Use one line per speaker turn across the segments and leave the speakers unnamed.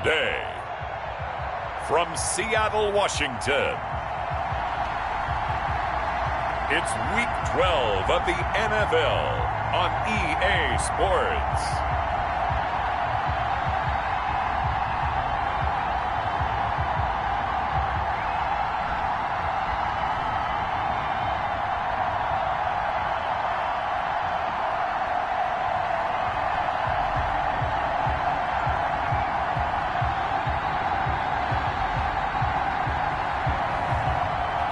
today, from Seattle, Washington, it's Week 12 of the NFL on EA Sports.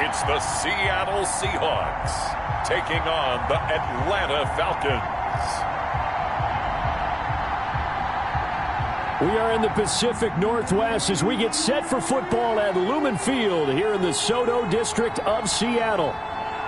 It's the Seattle Seahawks taking on the Atlanta Falcons.
We are in the Pacific Northwest as we get set for football at Lumen Field here in the Soto District of Seattle.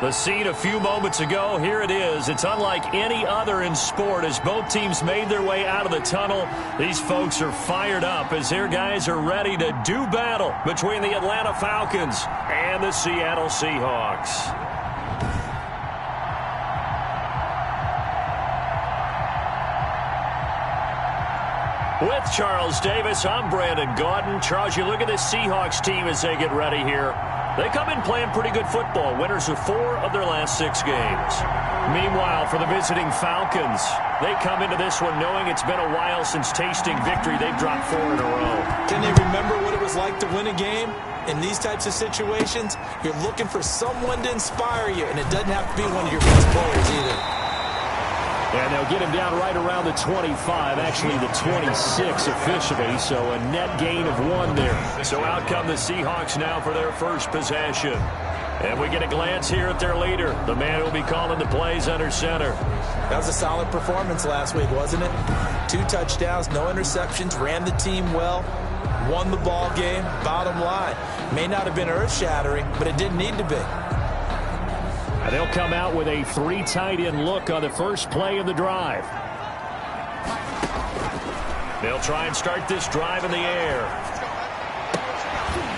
The scene a few moments ago, here it is. It's unlike any other in sport as both teams made their way out of the tunnel. These folks are fired up as their guys are ready to do battle between the Atlanta Falcons and the Seattle Seahawks. With Charles Davis, I'm Brandon Gaudin. Charles, you look at this Seahawks team as they get ready here. They come in playing pretty good football, winners of 4 of their last 6 games. Meanwhile, for the visiting Falcons, they come into this one knowing it's been a while since tasting victory. They've dropped 4 in a row.
Can they remember what it was like to win a game? In these types of situations, you're looking for someone to inspire you, and it doesn't have to be one of your best players either.
And they'll get him down right around the 25, actually the 26 officially, so a net gain of 1 there. So out come the Seahawks now for their first possession. And we get a glance here at their leader, the man who will be calling the plays under center.
That was a solid performance last week, wasn't it? 2 touchdowns, no interceptions, ran the team well, won the ball game. Bottom line, may not have been earth-shattering, but it didn't need to be.
And they'll come out with a 3 tight end look on the first play of the drive. They'll try and start this drive in the air.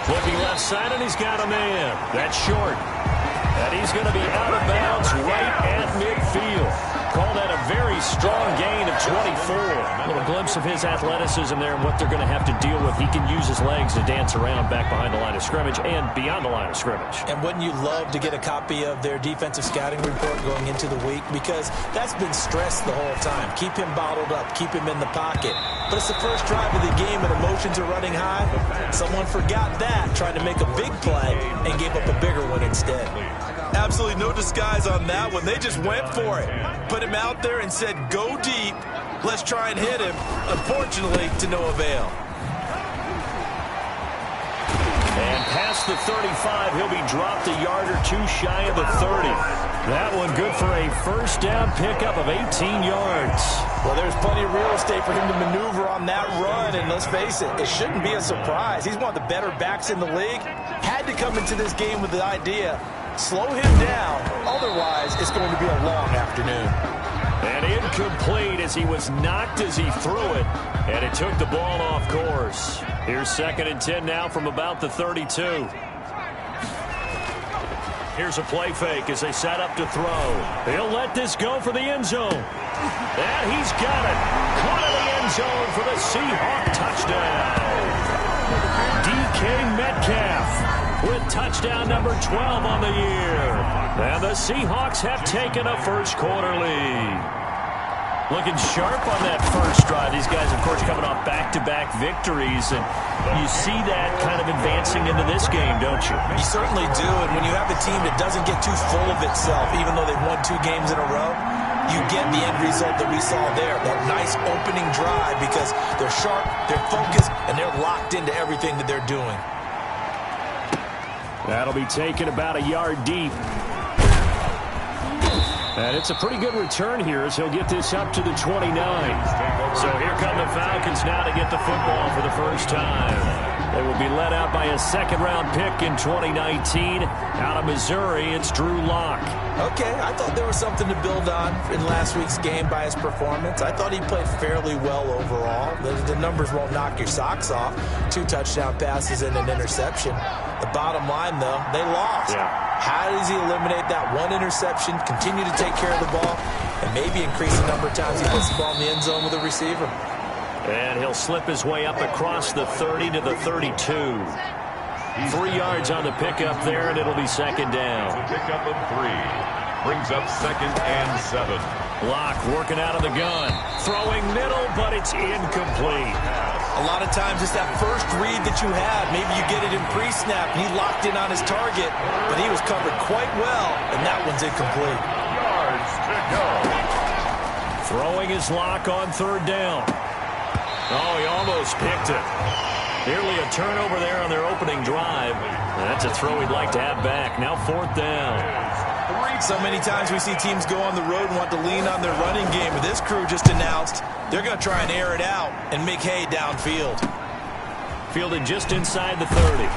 Looking left side, and he's got a man. That's short. And he's going to be out of bounds right at midfield. Call that a very strong gain of 24. A little glimpse of his athleticism there and what they're going to have to deal with. He can use his legs to dance around back behind the line of scrimmage and beyond the line of scrimmage.
And wouldn't you love to get a copy of their defensive scouting report going into the week? Because that's been stressed the whole time. Keep him bottled up. Keep him in the pocket. But it's the first drive of the game and emotions are running high. Someone forgot that, trying to make a big play and gave up a bigger one instead. Absolutely no disguise on that one. They just went for it. Put him out there and said, go deep. Let's try and hit him. Unfortunately, to no avail.
And past the 35, he'll be dropped a yard or 2 shy of the 30. That one good for a first down pickup of 18 yards.
Well, there's plenty of real estate for him to maneuver on that run, and let's face it, it shouldn't be a surprise. He's one of the better backs in the league. Had to come into this game with the idea, slow him down, otherwise it's going to be a long afternoon.
And incomplete as he was knocked as he threw it, and it took the ball off course. Here's 2nd and 10 now from about the 32. Here's a play fake as they set up to throw. He'll let this go for the end zone. And he's got it. Caught in the end zone for the Seahawk touchdown. DK Metcalf with touchdown number 12 on the year. And the Seahawks have taken a first quarter lead. Looking sharp on that first drive. These guys, of course, coming off back-to-back victories. And you see that kind of advancing into this game, don't you?
You certainly do. And when you have a team that doesn't get too full of itself, even though they've won 2 games in a row, you get the end result that we saw there. That nice opening drive because they're sharp, they're focused, and they're locked into everything that they're doing.
That'll be taken about a yard deep. And it's a pretty good return here as he'll get this up to the 29. So here come the Falcons now to get the football for the first time. They will be led out by a 2nd-round pick in 2019. Out of Missouri, it's Drew Lock.
Okay, I thought there was something to build on in last week's game by his performance. I thought he played fairly well overall. The numbers won't knock your socks off. 2 touchdown passes and an interception. The bottom line, though, they lost.
Yeah.
How does he eliminate that 1 interception, continue to take care of the ball, and maybe increase the number of times he puts the ball in the end zone with a receiver?
And he'll slip his way up across the 30 to the 32. 3 yards on the pickup there, and it'll be second down.
Pickup of 3. Brings up 2nd and 7.
Locke working out of the gun. Throwing middle, but it's incomplete.
A lot of times it's that first read that you have. Maybe you get it in pre-snap, and he locked in on his target, but he was covered quite well, and that one's incomplete.
Yards to go.
Throwing his Locke on 3rd down. Oh, he almost picked it. Nearly a turnover there on their opening drive. That's a throw he'd like to have back. Now 4th down.
So many times we see teams go on the road and want to lean on their running game. But this crew just announced they're going to try and air it out and make hay downfield.
Fielded just inside the 30.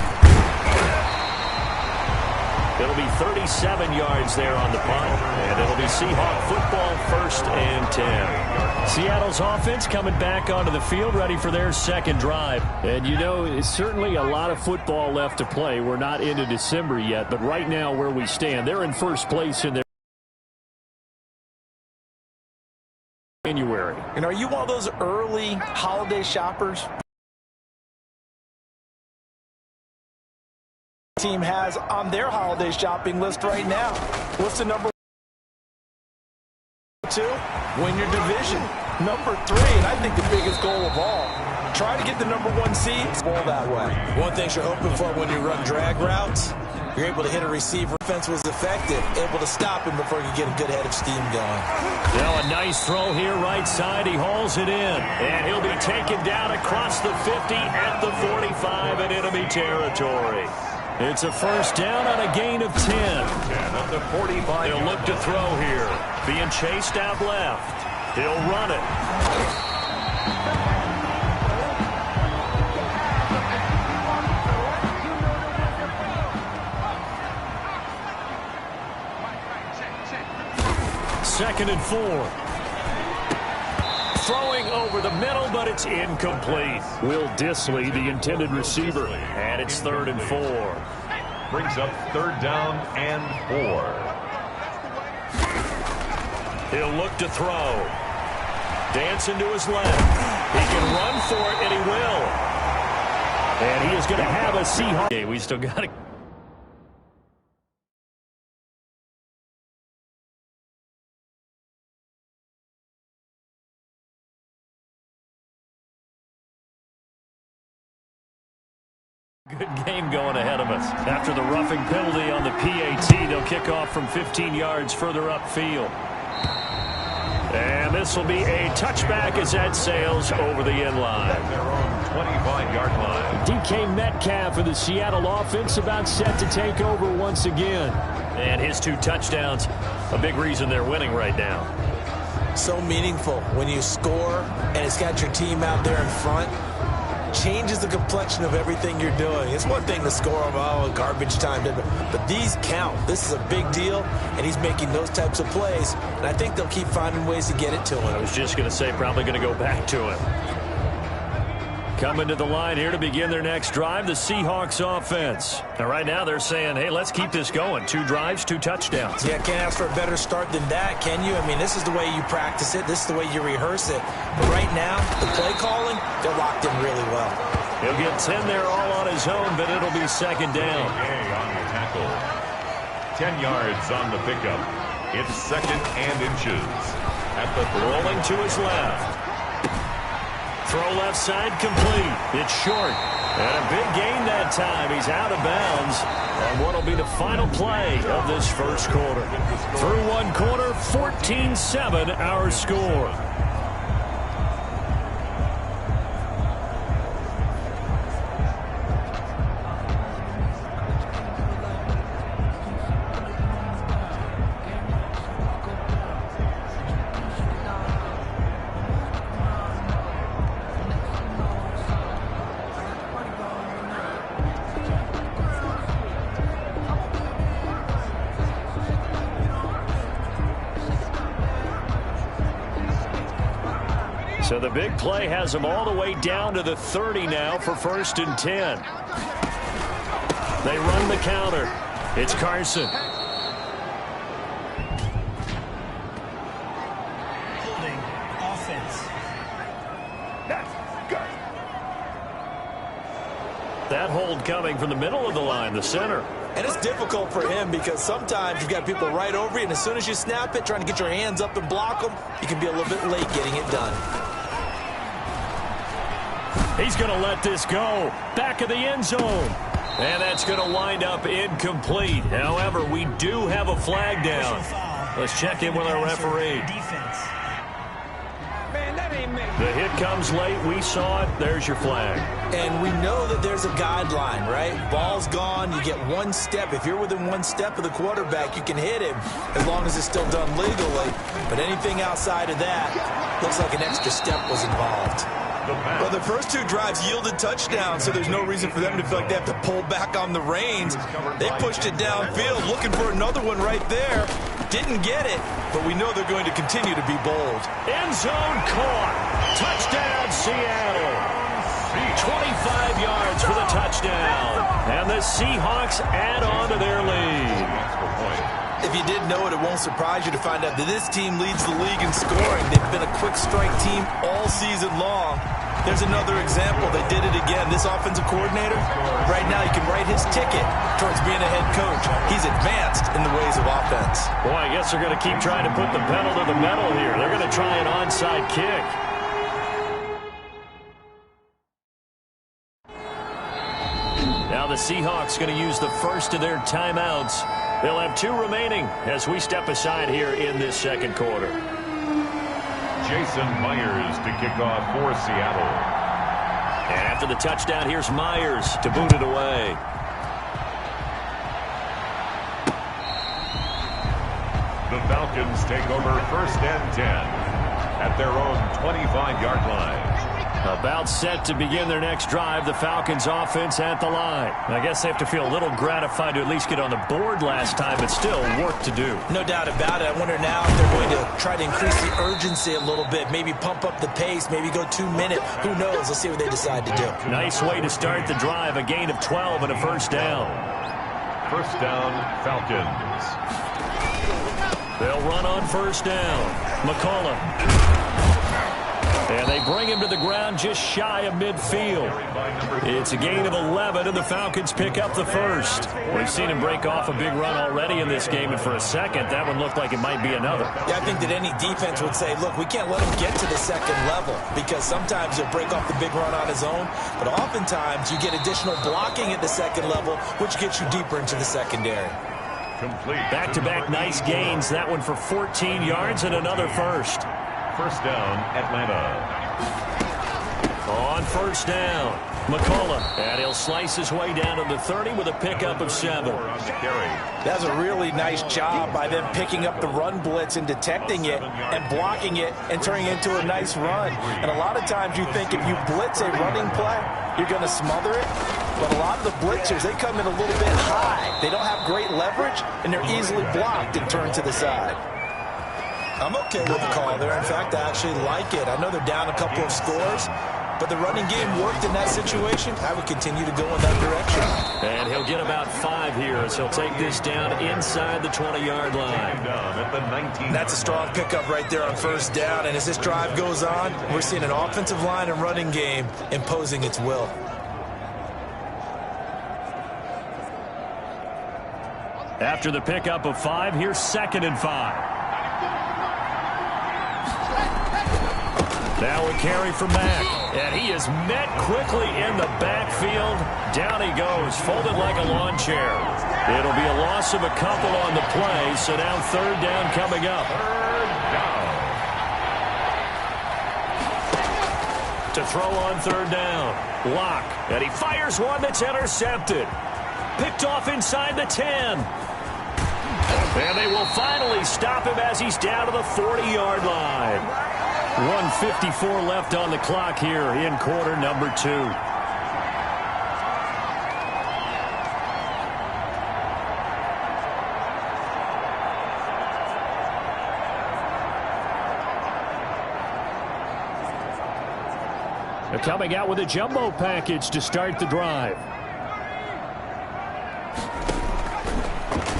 It'll be 37 yards there on the punt, and it'll be Seahawk football, 1st and 10. Seattle's offense coming back onto the field, ready for their second drive. And, you know, it's certainly a lot of football left to play. We're not into December yet, but right now where we stand, they're in first place in their January.
And are you one of those early holiday shoppers? Team has on their holiday shopping list right now. What's the number 2? Win your division. Number 3, and I think the biggest goal of all, try to get the number 1 seed. Ball that way. One thing you're hoping for when you run drag routes, you're able to hit a receiver. Defense was effective, able to stop him before you get a good head of steam going.
Now a nice throw here, right side. He hauls it in, and he'll be taken down across the 50 at the 45, and it'll be territory. It's a 1st down on a gain of 10.
At the 45.
He'll look to throw here. Being chased out left. He'll run it. Second and 4. Throwing over the middle, but it's incomplete. Will Dissly, the intended receiver. And it's 3rd and 4.
Brings up 3rd down and 4.
He'll look to throw. Dancing to his left. He can run for it, and he will. And he is going to have a Seahawks. We still got it. Good game going ahead of us. After the roughing penalty on the PAT, they'll kick off from 15 yards further upfield. And this will be a touchback as that sails over the end line.
Their own 25-yard line.
DK Metcalf of the Seattle offense about set to take over once again. And his 2 touchdowns, a big reason they're winning right now.
So meaningful when you score and it's got your team out there in front. Changes the complexion of everything you're doing. It's one thing to score, garbage time, but these count. This is a big deal, and he's making those types of plays, and I think they'll keep finding ways to get it to him.
I was just going to say probably going to go back to him. Coming to the line here to begin their next drive, the Seahawks offense. And right now they're saying, hey, let's keep this going. 2 drives, 2 touchdowns.
Yeah, can't ask for a better start than that, can you? I mean, this is the way you practice it. This is the way you rehearse it. But right now, the play calling, they're locked in really well.
He'll get 10 there all on his own, but it'll be second down.
On the tackle. 10 yards on the pickup. It's 2nd and inches. At the
rolling to his left. Throw left side complete. It's short. And a big gain that time. He's out of bounds on what will be the final play of this first quarter. Through 1 quarter, 14-7 our score. So the big play has them all the way down to the 30 now for 1st and 10. They run the counter. It's Carson.
Holding offense.
That hold coming from the middle of the line, the center.
And it's difficult for him because sometimes you've got people right over you, and as soon as you snap it, trying to get your hands up and block them, you can be a little bit late getting it done.
He's going to let this go. Back of the end zone. And that's going to wind up incomplete. However, we do have a flag down. Let's check in with our referee. The hit comes late. We saw it. There's your flag.
And we know that there's a guideline, right? Ball's gone. You get one step. If you're within one step of the quarterback, you can hit him as long as it's still done legally. But anything outside of that, looks like an extra step was involved. Well, the first two drives yielded touchdowns, so there's no reason for them to feel like they have to pull back on the reins. They pushed it downfield, looking for another one right there. Didn't get it, but we know they're going to continue to be bold.
End zone caught. Touchdown, Seattle. 25 yards for the touchdown. And the Seahawks add on to their lead.
If you didn't know it, it won't surprise you to find out that this team leads the league in scoring. They've been a quick strike team all season long. There's another example. They did it again. This offensive coordinator, right now he can write his ticket towards being a head coach. He's advanced in the ways of offense.
Boy, I guess they're going to keep trying to put the pedal to the metal here. They're going to try an onside kick. Now the Seahawks going to use the first of their timeouts. They'll have 2 remaining as we step aside here in this second quarter.
Jason Myers to kick off for Seattle.
And after the touchdown, here's Myers to boot it away.
The Falcons take over 1st and 10 at their own 25-yard line.
About set to begin their next drive, the Falcons offense at the line. I guess they have to feel a little gratified to at least get on the board last time, but still work to do.
No doubt about it. I wonder now if they're going to try to increase the urgency a little bit, maybe pump up the pace, maybe go 2 minute. Who knows? Let's see what they decide to do.
Nice way to start the drive, a gain of 12 and a first down.
First down, Falcons.
They'll run on first down. McCullough. And they bring him to the ground just shy of midfield. It's a gain of 11, and the Falcons pick up the first. We've seen him break off a big run already in this game, and for a second, that one looked like it might be another.
Yeah, I think that any defense would say, look, we can't let him get to the second level, because sometimes he'll break off the big run on his own, but oftentimes you get additional blocking at the second level, which gets you deeper into the secondary.
Back-to-back nice gains. That one for 14 yards and another first.
First down, Atlanta.
On first down, McCullough. And he'll slice his way down to the 30 with a pickup of 7.
That's a really nice job by them picking up the run blitz and detecting it and blocking it and turning it into a nice run. And a lot of times you think if you blitz a running play, you're going to smother it. But a lot of the blitzers, they come in a little bit high. They don't have great leverage, and they're easily blocked and turned to the side. I'm okay with the call there. In fact, I actually like it. I know they're down a couple of scores, but the running game worked in that situation. I would continue to go in that direction.
And he'll get about 5 here as he'll take this down inside the 20-yard line.
That's a strong pickup right there on first down. And as this drive goes on, we're seeing an offensive line and running game imposing its will.
After the pickup of 5, here's 2nd and 5. Now a carry for Mack, and he is met quickly in the backfield. Down he goes, folded like a lawn chair. It'll be a loss of a couple on the play, so now 3rd down coming up. To throw on 3rd down, Locke, and he fires one that's intercepted. Picked off inside the 10. And they will finally stop him as he's down to the 40-yard line. 1:54 left on the clock here in quarter number 2. They're coming out with a jumbo package to start the drive.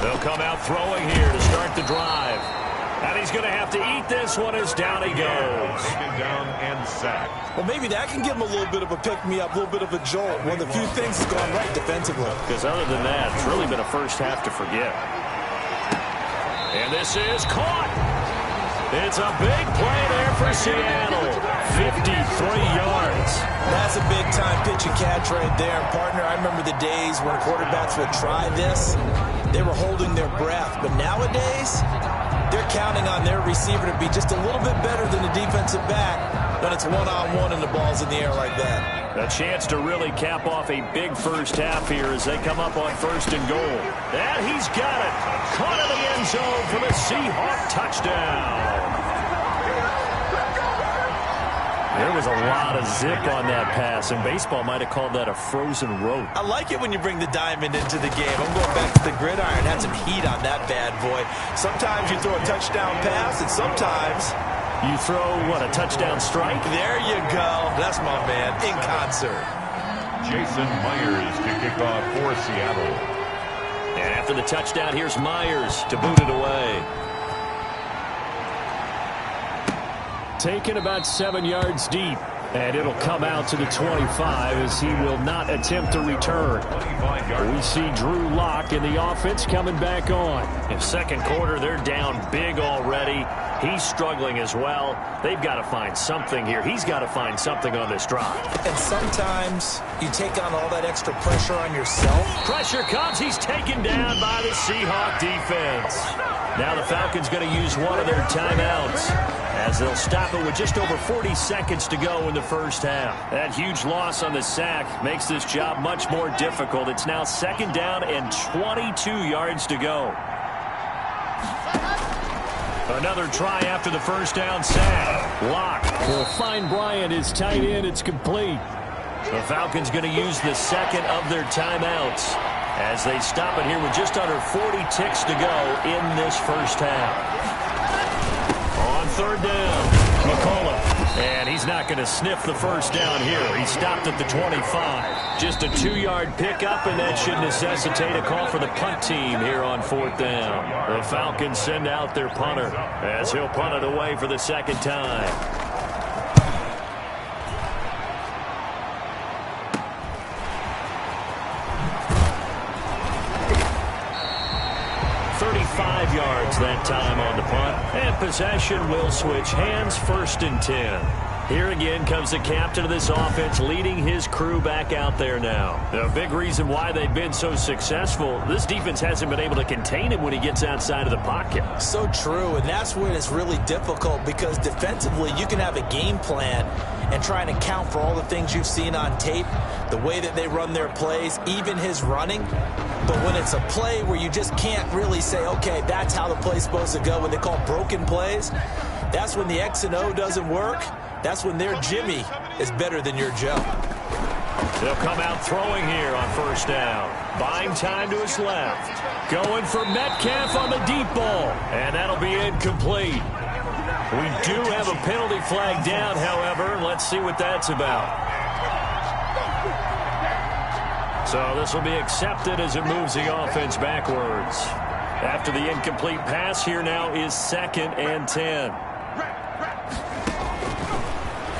They'll come out throwing here to start the drive. And he's going to have to eat this one as down he goes.
Taken down and sacked.
Well, maybe that can give him a little bit of a pick-me-up, a little bit of a jolt. One of the few things that's gone right defensively.
Because other than that, it's really been a first half to forget. And this is caught. It's a big play there for Seattle. 53 yards.
That's a big-time pitch and catch right there. Partner, I remember the days when quarterbacks would try this. They were holding their breath. But nowadays, they're counting on their receiver to be just a little bit better than the defensive back when it's one-on-one and the ball's in the air like that.
A chance to really cap off a big first half here as they come up on 1st and goal. And he's got it. Caught in the end zone for the Seahawks touchdown. There was a lot of zip on that pass, and baseball might have called that a frozen rope.
I like it when you bring the diamond into the game. I'm going back to the gridiron. Had some heat on that bad boy. Sometimes you throw a touchdown pass, and sometimes
you throw, what, a touchdown strike?
There you go. That's my man, in concert.
Jason Myers to kick off for Seattle.
And after the touchdown, here's Myers to boot it away. Taken about 7 yards deep. And it'll come out to the 25 as he will not attempt to return. We see Drew Lock in the offense coming back on. In second quarter, they're down big already. He's struggling as well. They've got to find something here. He's got to find something on this drive.
And sometimes you take on all that extra pressure on yourself.
Pressure comes. He's taken down by the Seahawks defense. Now the Falcons going to use one of their timeouts as they'll stop it with just over 40 seconds to go in the first half. That huge loss on the sack makes this job much more difficult. It's now 2nd down and 22 yards to go. Another try after the first down sack. Lock will find Bryant, his tight end. It's complete. The Falcons going to use the second of their timeouts as they stop it here with just under 40 ticks to go in this first half. On 3rd down, McCullough. And he's not going to sniff the first down here. He stopped at the 25. Just a 2-yard pickup, and that should necessitate a call for the punt team here on 4th down. The Falcons send out their punter as he'll punt it away for the 2nd time. Yards that time on the punt, and possession will switch hands. 1st and 10. Here again comes the captain of this offense leading his crew back out there now. A big reason why they've been so successful, this defense hasn't been able to contain him when he gets outside of the pocket.
So true, and that's when it's really difficult because defensively you can have a game plan and trying to account for all the things you've seen on tape, the way that they run their plays, even his running. But when it's a play where you just can't really say, okay, that's how the play's supposed to go, when they call broken plays, that's when the X and O doesn't work. That's when their Jimmy is better than your Joe.
They'll come out throwing here on 1st down. Buying time to his left. Going for Metcalf on the deep ball. And that'll be incomplete. We do have a penalty flag down, however. Let's see what that's about. So this will be accepted as it moves the offense backwards. After the incomplete pass, here now is 2nd and 10.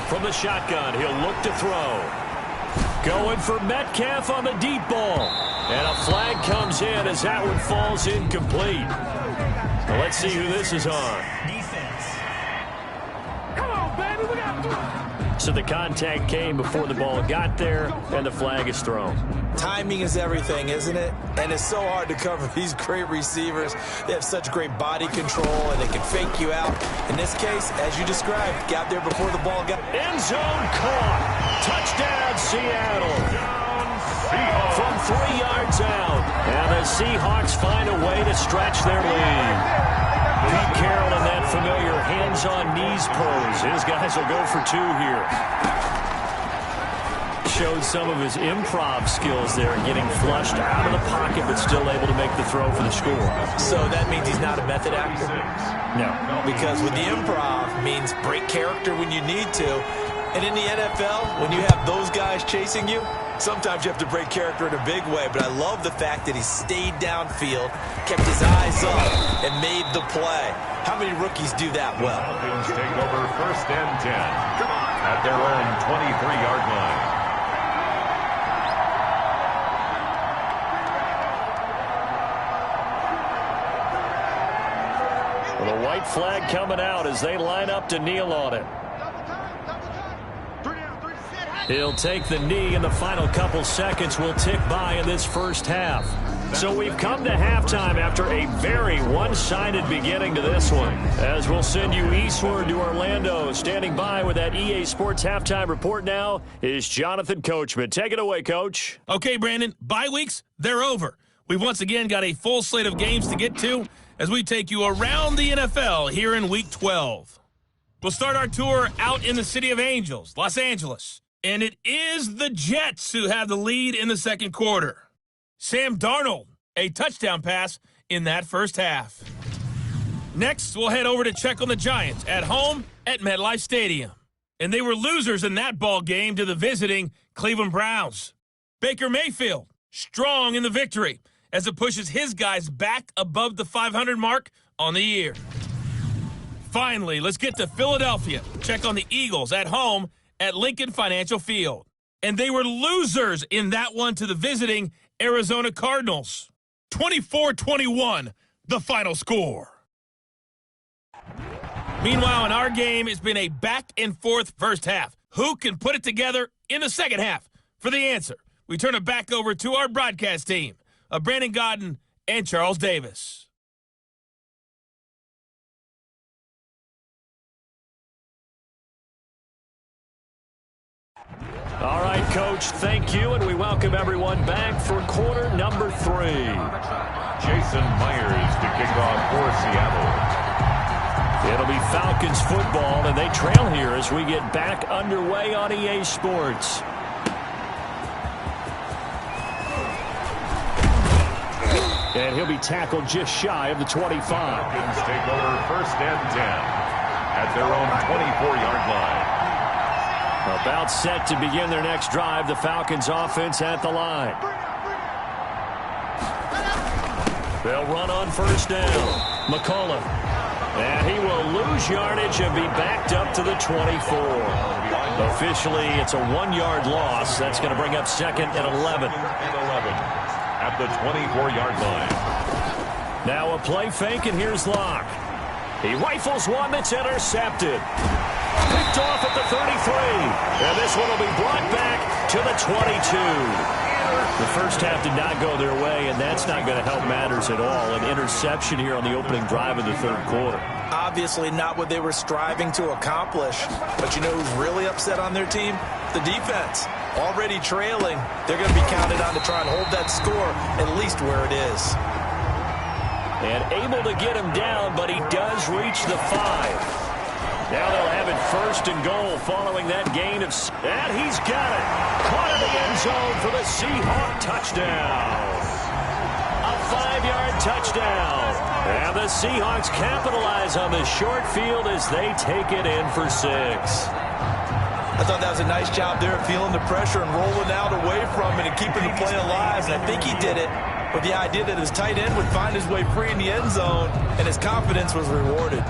From the shotgun, he'll look to throw. Going for Metcalf on the deep ball. And a flag comes in as that one falls incomplete. Well, let's see who this is on. So the contact came before the ball got there, and the flag is thrown.
Timing is everything, isn't it? And it's so hard to cover these great receivers. They have such great body control, and they can fake you out. In this case, as you described, got there before the ball got...
End zone caught. Touchdown, Seattle. From 3 yards out. And the Seahawks find a way to stretch their lead. Pete Carroll in that familiar hands-on-knees pose. His guys will go for 2 here. Showed some of his improv skills there, getting flushed out of the pocket, but still able to make the throw for the score.
So that means he's not a method actor?
No.
Because with the improv means break character when you need to, And in the NFL, when you have those guys chasing you, sometimes you have to break character in a big way. But I love the fact that he stayed downfield, kept his eyes up, and made the play. How many rookies do that well?
Falcons take over 1st and 10 at their own 23-yard line.
Well, the white flag coming out as they line up to kneel on it. He'll take the knee, and the final couple seconds will tick by in this first half. So we've come to halftime after a very one-sided beginning to this one. As we'll send you eastward to Orlando. Standing by with that EA Sports halftime report now is Jonathan Coachman. Take it away, Coach.
Okay, Brandon, bye weeks, they're over. We've once again got a full slate of games to get to as we take you around the NFL here in Week 12. We'll start our tour out in the City of Angels, Los Angeles. And it is the Jets who have the lead in the second quarter. Sam Darnold, a touchdown pass in that first half. Next, we'll head over to check on the Giants at home at MetLife Stadium. And they were losers in that ball game to the visiting Cleveland Browns. Baker Mayfield, strong in the victory as it pushes his guys back above the 500 mark on the year. Finally, let's get to Philadelphia. Check on the Eagles at home at Lincoln Financial Field. And they were losers in that one to the visiting Arizona Cardinals. 24-21, the final score. Meanwhile, in our game, it's been a back-and-forth first half. Who can put it together in the second half? For the answer, we turn it back over to our broadcast team of Brandon Godden and Charles Davis.
All right, Coach, thank you, and we welcome everyone back for quarter number 3.
Jason Myers to kick off for Seattle.
It'll be Falcons football, and they trail here as we get back underway on EA Sports. And he'll be tackled just shy of the 25.
Falcons take over 1st and 10 at their own 24-yard line.
About set to begin their next drive, the Falcons offense at the line. They'll run on first down. McCullough. And he will lose yardage and be backed up to the 24. Officially, it's a 1-yard loss. That's going to bring up 2nd and 11.
At the 24-yard line.
Now a play fake, and here's Locke. He rifles one that's intercepted. Picked off at the 33. And this one will be brought back to the 22. The first half did not go their way, and that's not going to help matters at all. An interception here on the opening drive of the third quarter.
Obviously not what they were striving to accomplish. But you know who's really upset on their team? The defense. Already trailing. They're going to be counted on to try and hold that score at least where it is.
And able to get him down, but he does reach the 5. Now they'll have it 1st and goal following that gain of... And he's got it. Caught in the end zone for the Seahawks touchdown. A 5-yard touchdown. And the Seahawks capitalize on the short field as they take it in for 6.
I thought that was a nice job there of feeling the pressure and rolling out away from it and keeping the play alive. And I think he did it with the idea that his tight end would find his way free in the end zone, and his confidence was rewarded.